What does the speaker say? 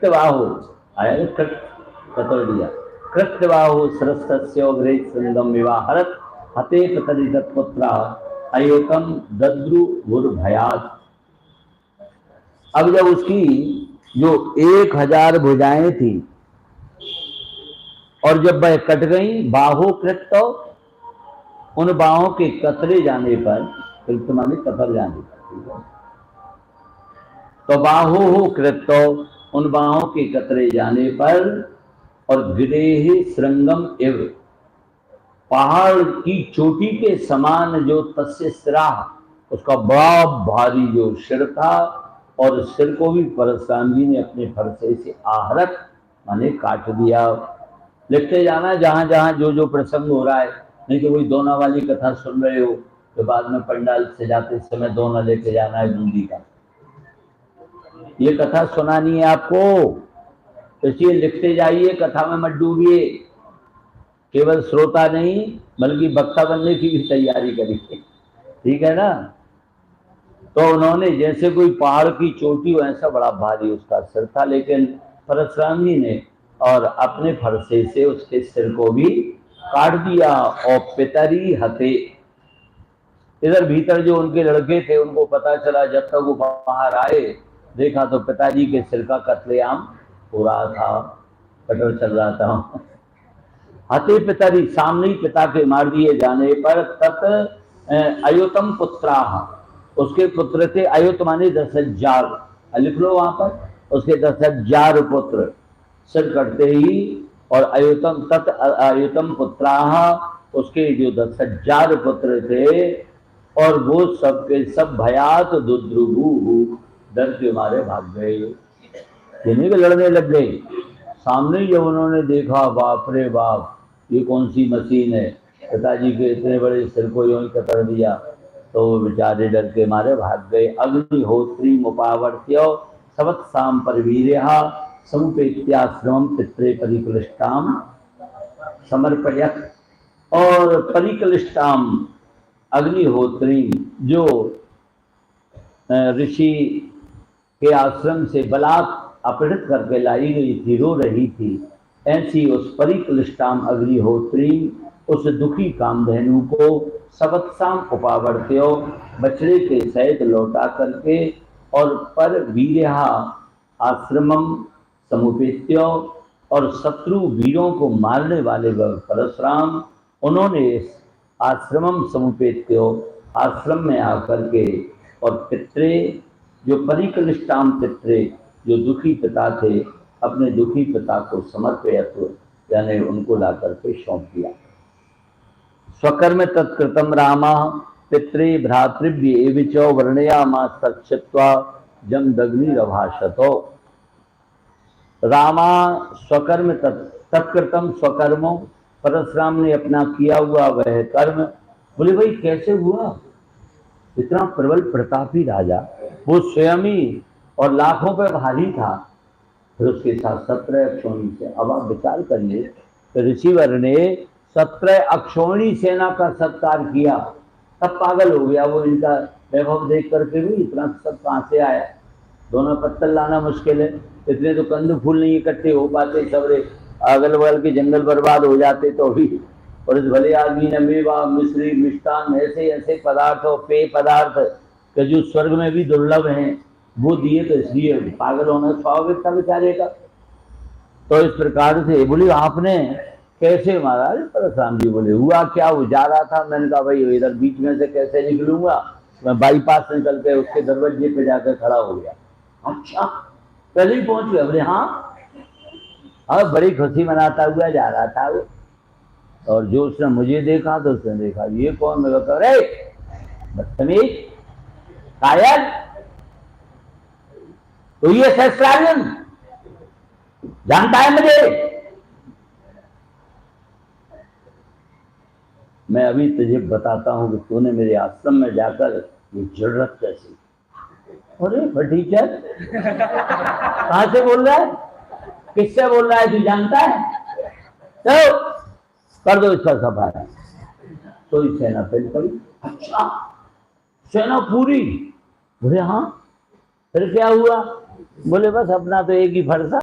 कृत्यबाहो आया ना, कृत पकड़ दिया, कृत्यबाहो सरस्तस्योग्रे श्रृंगम विवाहरत हते पतरि तत्पुत्रा अयोतम दद्रु भयात। अब जब उसकी जो 1000 भुजाएं थी और जब वह कट गई, बाहो कृत, तो उन बाहों के कतरे जाने पर, कृत माने कतर जाने पर, तो बाहो हो कृत, तो उन बाहों के कतरे जाने पर, और गिरेहि श्रृंगम इव, पहाड़ की चोटी के समान जो तस्य सिराह, उसका बड़ा भारी जो सिर था, और सिर को भी परशुराम जी ने अपने फरसे से आहरत माने काट दिया। लिखते जाना जहां जहां जो जो प्रसंग हो रहा है, नहीं तो वही दोना वाली कथा सुन रहे हो तो बाद में पंडाल से जाते समय दोना लेके जाना है बूंदी का। ये कथा सुनानी है आपको, इसलिए लिखते जाइए, कथा में मत डूबिए, केवल श्रोता नहीं बल्कि वक्ता बनने की भी तैयारी करिए, ठीक है ना। तो उन्होंने जैसे कोई पहाड़ की चोटी वैसा बड़ा भारी उसका सिर था, लेकिन परशुराम जी ने और अपने फरसे से उसके सिर को भी काट दिया। और पितरी हते, इधर भीतर जो उनके लड़के थे उनको पता चला, जब तक वो बाहर आए देखा तो पिताजी के सिर का कत्लेआम हो रहा था, कटर चल रहा था। हते पितरी, सामने ही पिता के मार दिए जाने पर, तत् अयोतम पुत्रा, उसके पुत्र थे, अयुत माने 10,000, लिख लो वहां पर, उसके 10,000 पुत्र, सिर कटते ही, और अयुतम तत् अयुतम पुत्रा, उसके जो 10,000 पुत्र थे, और वो सब के सब भयात दुद्रुभु, डर के मारे भाग गए, जिन्हें भी लड़ने लग गए। सामने ही जब उन्होंने देखा, बाप रे बाप ये कौन सी मशीन है, पिताजी के इतने बड़े सिर को यूं ही कतर दिया, तो वो बेचारे डर के मारे भाग गए। अग्निहोत्री मुपावर्त्यो सवत्साम परवीर्यः समुपेत्याश्रमं पित्रे परिक्लिष्टाम समर्पयत्। और परिक्लिष्टाम, अग्निहोत्री जो ऋषि के आश्रम से बलात् अपहृत करके लाई गई थी, रो रही थी, ऐसी उस परिक्लिष्टाम अग्निहोत्री, उस दुखी कामधेनु को सवत्साम उपावर्त्यो, बछड़े के सहित लौटा करके, और पर वीर्यः आश्रमम समुपेत्यो, और शत्रु वीरों को मारने वाले परशुराम, उन्होंने आश्रमम समुपेत्यो, आश्रम में आकर के, और पित्रे जो परिक्लिष्टाम पित्रे जो दुखी पिता थे, अपने दुखी पिता को समर्पयत, यानी उनको ला करके सौंप दिया। स्वकर्म तत्कृतम रामा पित्रे भ्रातृभ्य एविचो वर्णयामास तच्छित्वा जम दग्नि रभाषतो। रामा स्वकर्म तत्कृतम, स्वकर्मों, परशुराम ने अपना किया हुआ वह कर्म। बोले भाई कैसे हुआ, इतना प्रबल प्रतापी राजा, वो स्वयं ही और लाखों पे भारी था, फिर उसके साथ 17 अक्षौणी से। अब आप विचार करिए, तो ऋषिवर ने 17 अक्षौणी सेना का सत्कार किया, तब पागल हो गया वो, इनका वैभव देख करके भी इतना सब कहाँ से आया, दोनों पत्तल लाना मुश्किल है, इतने तो कंद फूल नहीं इकट्ठे हो पाते, सबरे अगल बगल के जंगल बर्बाद हो जाते तो भी। और इस भले आदमी ने मेवा मिश्री मिष्टान ऐसे ऐसे पदार्थ और पेय पदार्थ के जो स्वर्ग में भी दुर्लभ हैं वो दिए, तो इसलिए पागल होना स्वाभाविक था बेचारे का। तो इस प्रकार से बोली आपने कैसे मारा? परशुराम जी बोले हुआ क्या, वो जा रहा था, मैंने कहा भाई इधर बीच में से कैसे निकलूंगा, मैं बाईपास निकल के उसके दरवाजे पे जाकर खड़ा हो गया। अच्छा पहले ही पहुंच गया? बोले हाँ। अब बड़ी खुशी मनाता हुआ जा रहा था वो, और जो उसने मुझे देखा तो उसने देखा ये कौन, मैं कहता अरे बदतमीज कायर, तो ये सहस्त्रार्जुन जानता है मुझे? मैं अभी तुझे बताता हूं कि तूने मेरे आश्रम में जाकर ये जरूरत कैसी। अरे फटीचर कहां से बोल रहा है, किससे बोल रहा है, तू जानता है? तो कर दो इसका सफाया। तो इस सेना फैल पड़ी। अच्छा सेना पूरी? बोले हाँ। फिर क्या हुआ? बोले बस अपना तो एक ही फरसा